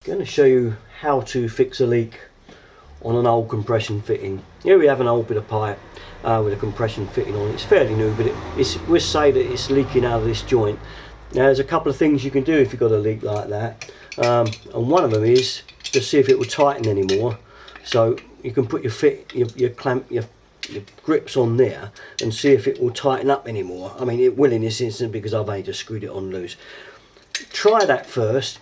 Going to show you how to fix a leak on an old compression fitting. Here we have an old bit of pipe with a compression fitting on. It's fairly new, but we'll say that it's leaking out of this joint. Now there's a couple of things you can do if you've got a leak like that, and one of them is to see if it will tighten anymore. So you can put your grips on there and see if it will tighten up anymore. I mean, it will in this instance because I've only just screwed it on loose. Try that first.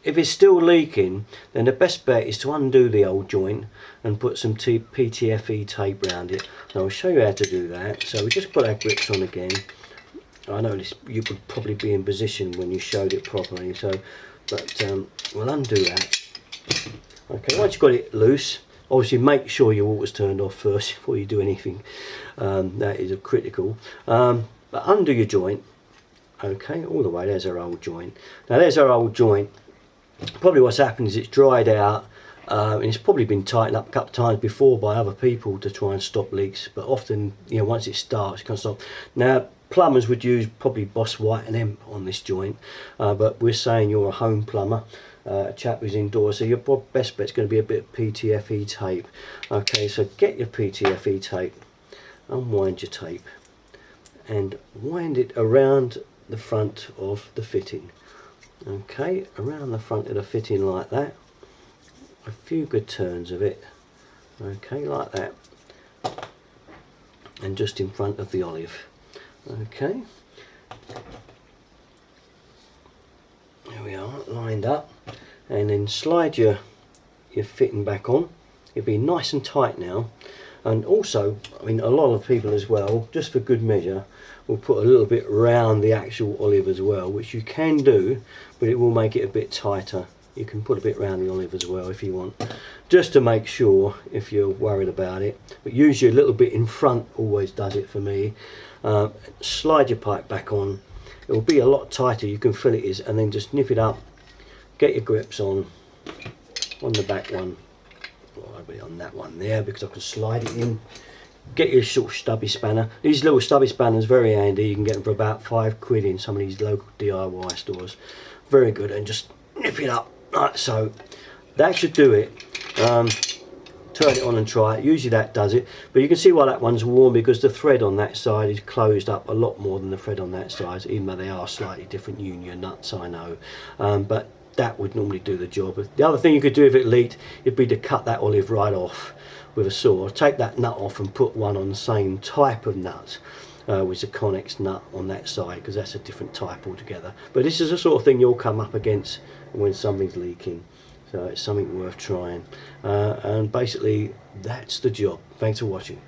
If it's still leaking, then the best bet is to undo the old joint and put some ptfe tape around it. So I'll show you how to do that. So we just put our grips on again. I know you would probably be in position when you showed it properly, but we'll undo that. Okay, once you've got it loose, obviously make sure your water's turned off first before you do anything. That is critical. But undo your joint. Okay, all the way. There's our old joint. Now there's our old joint. Probably what's happened is it's dried out, and it's probably been tightened up a couple of times before by other people to try and stop leaks, but often, you know, once it starts, it can't stop. Now plumbers would use probably Boss White and Emp on this joint, but we're saying you're a home plumber, a chap who's indoors, so your best bet's going to be a bit of ptfe tape. Okay, so get your ptfe tape, unwind your tape and wind it around the front of the fitting. Okay, around the front of the fitting like that, a few good turns of it, okay, like that, and just in front of the olive. Okay, there we are, lined up, and then slide your fitting back on. It'll be nice and tight now. And also, I mean, a lot of people as well, just for good measure, will put a little bit round the actual olive as well, which you can do, but it will make it a bit tighter. You can put a bit round the olive as well if you want, just to make sure, if you're worried about it. But usually a little bit in front always does it for me. Slide your pipe back on. It will be a lot tighter, you can feel it is, and then just nip it up. Get your grips on the back one. I'll be on that one there because I can slide it in. Get your sort of stubby spanner. These little stubby spanners very handy. You can get them for about £5 in some of these local DIY stores. Very good, and just nip it up like so. That should do it. Turn it on and try it. Usually that does it, but you can see why that one's warm, because the thread on that side is closed up a lot more than the thread on that side, even though they are slightly different union nuts, I know, but that would normally do the job. The other thing you could do if it leaked, it'd be to cut that olive right off with a saw. Take that nut off and put one on the same type of nut, with the Connex nut on that side, because that's a different type altogether. But this is the sort of thing you'll come up against when something's leaking, so it's something worth trying. And basically that's the job. Thanks for watching.